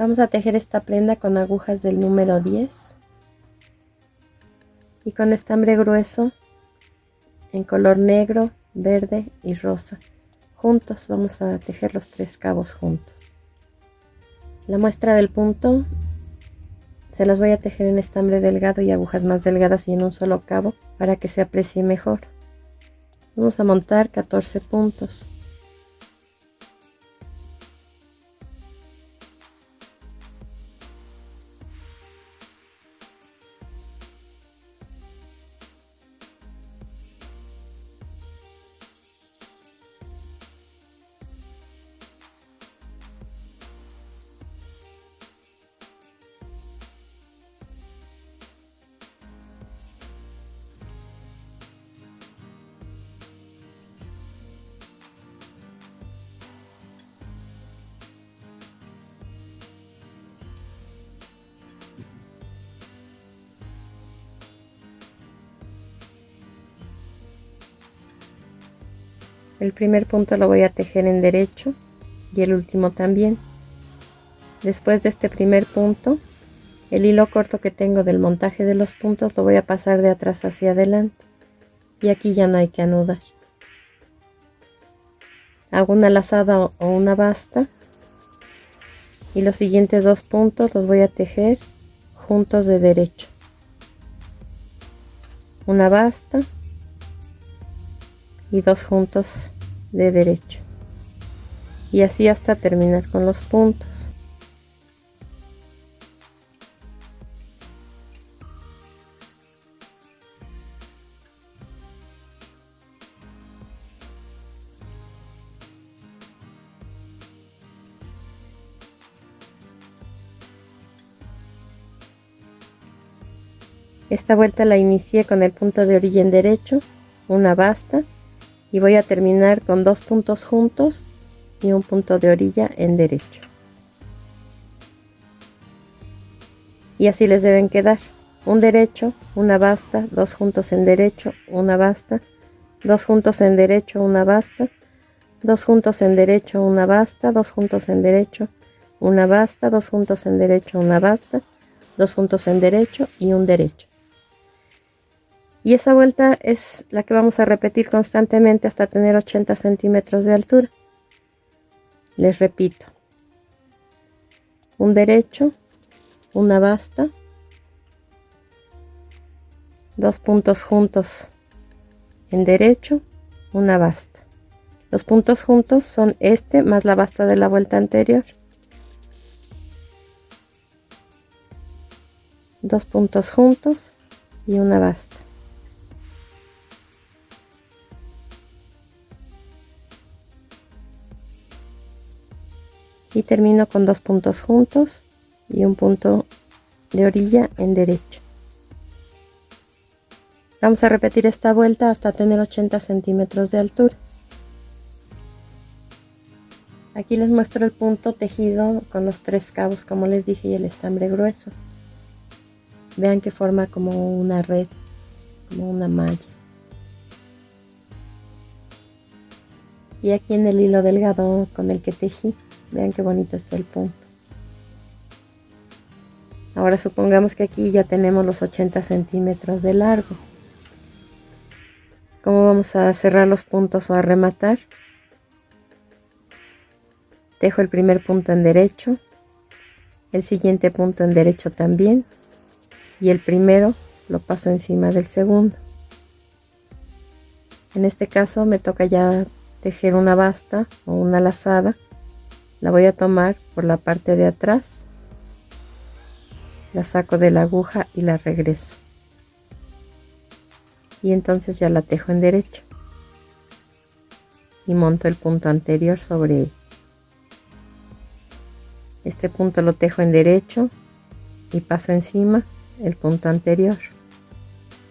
Vamos a tejer esta prenda con agujas del número 10 y con estambre grueso en color negro, verde y rosa. Juntos vamos a tejer los 3 cabos juntos. La muestra del punto se las voy a tejer en estambre delgado y agujas más delgadas y en un solo cabo para que se aprecie mejor. Vamos a montar 14 puntos. El primer punto lo voy a tejer en derecho y el último también. Después de este primer punto, el hilo corto que tengo del montaje de los puntos lo voy a pasar de atrás hacia adelante y aquí ya no hay que anudar. Hago una lazada o una basta y los siguientes 2 puntos los voy a tejer juntos de derecho. Una basta y 2 juntos de derecho y así hasta terminar con los puntos. Esta vuelta la inicié con el punto de orilla en derecho, una basta, y voy a terminar con 2 puntos juntos y un punto de orilla en derecho. Y así les deben quedar: un derecho, una basta, 2 juntos en derecho, una basta, 2 juntos en derecho, una basta, 2 juntos en derecho, una basta, 2 juntos en derecho, una basta, 2 juntos en derecho, una basta, 2 juntos en derecho y un derecho. Y esa vuelta es la que vamos a repetir constantemente hasta tener 80 centímetros de altura. Les repito: un derecho, una basta, 2 puntos juntos en derecho, una basta. Los puntos juntos son este más la basta de la vuelta anterior. 2 puntos juntos y una basta. Y termino con 2 puntos juntos y un punto de orilla en derecho. Vamos a repetir esta vuelta hasta tener 80 centímetros de altura. Aquí les muestro el punto tejido con los 3 cabos, como les dije, y el estambre grueso. Vean que forma como una red, como una malla. Y aquí en el hilo delgado con el que tejí, vean qué bonito está el punto. Ahora supongamos que aquí ya tenemos los 80 centímetros de largo. ¿Cómo vamos a cerrar los puntos o a rematar? Tejo el primer punto en derecho, el siguiente punto en derecho también, y el primero lo paso encima del segundo. En este caso me toca ya tejer una basta o una lazada. La voy a tomar por la parte de atrás, la saco de la aguja y la regreso. Y entonces ya la tejo en derecho y monto el punto anterior sobre él. Este punto lo tejo en derecho y paso encima el punto anterior.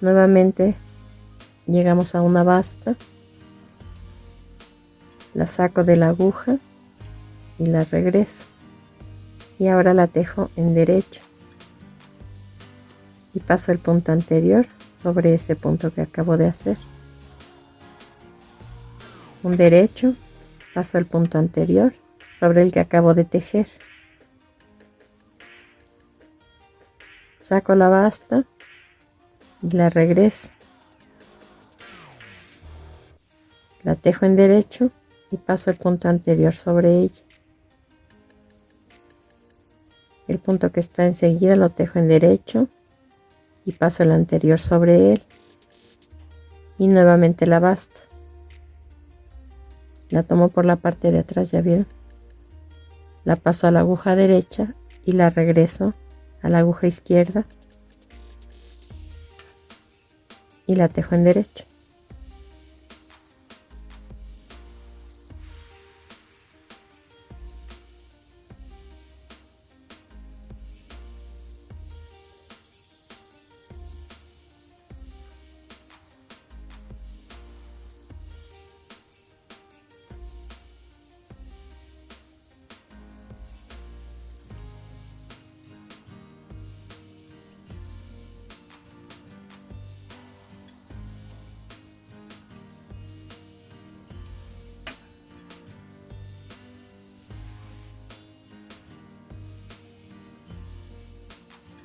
Nuevamente llegamos a una basta, la saco de la aguja y la regreso, y ahora la tejo en derecho y paso el punto anterior sobre ese punto que acabo de hacer. Un derecho, paso el punto anterior sobre el que acabo de tejer, Saco la basta y la regreso. La tejo en derecho y paso el punto anterior sobre ella. El punto que está enseguida lo tejo en derecho y paso el anterior sobre él. Y nuevamente la basta. La tomo por la parte de atrás, ya vieron. La paso a la aguja derecha y la regreso a la aguja izquierda y la tejo en derecho.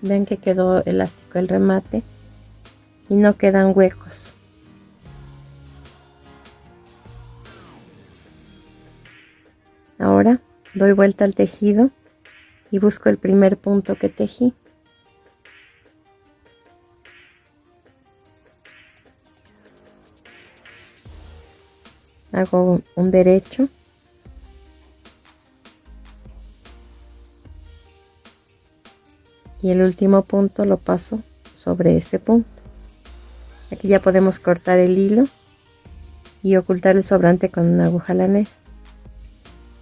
Ven que quedó elástico el remate y no quedan huecos. Ahora doy vuelta al tejido y busco el primer punto que tejí. Hago un derecho. Y el último punto lo paso sobre ese punto. Aquí ya podemos cortar el hilo y ocultar el sobrante con una aguja lanera.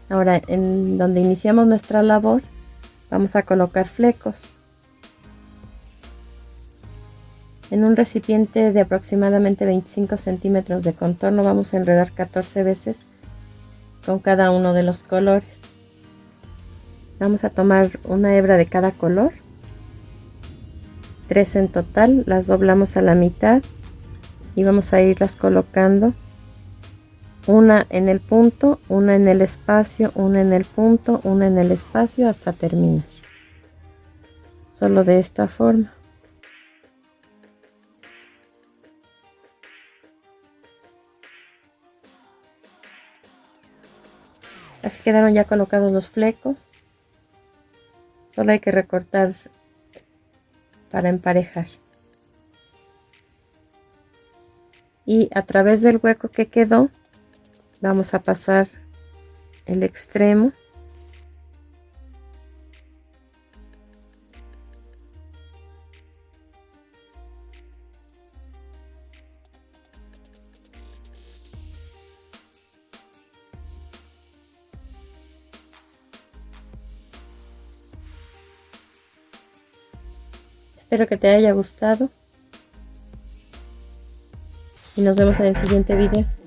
Ahora, en donde iniciamos nuestra labor, vamos a colocar flecos. En un recipiente de aproximadamente 25 centímetros de contorno vamos a enredar 14 veces con cada uno de los colores. Vamos a tomar una hebra de cada color, 3 en total, las doblamos a la mitad y vamos a irlas colocando una en el punto, una en el espacio, una en el punto, una en el espacio hasta terminar. Solo de esta forma. Así quedaron ya colocados los flecos. Solo hay que recortar para emparejar. Y a través del hueco que quedó vamos a pasar el extremo Espero que te haya gustado y nos vemos en el siguiente video.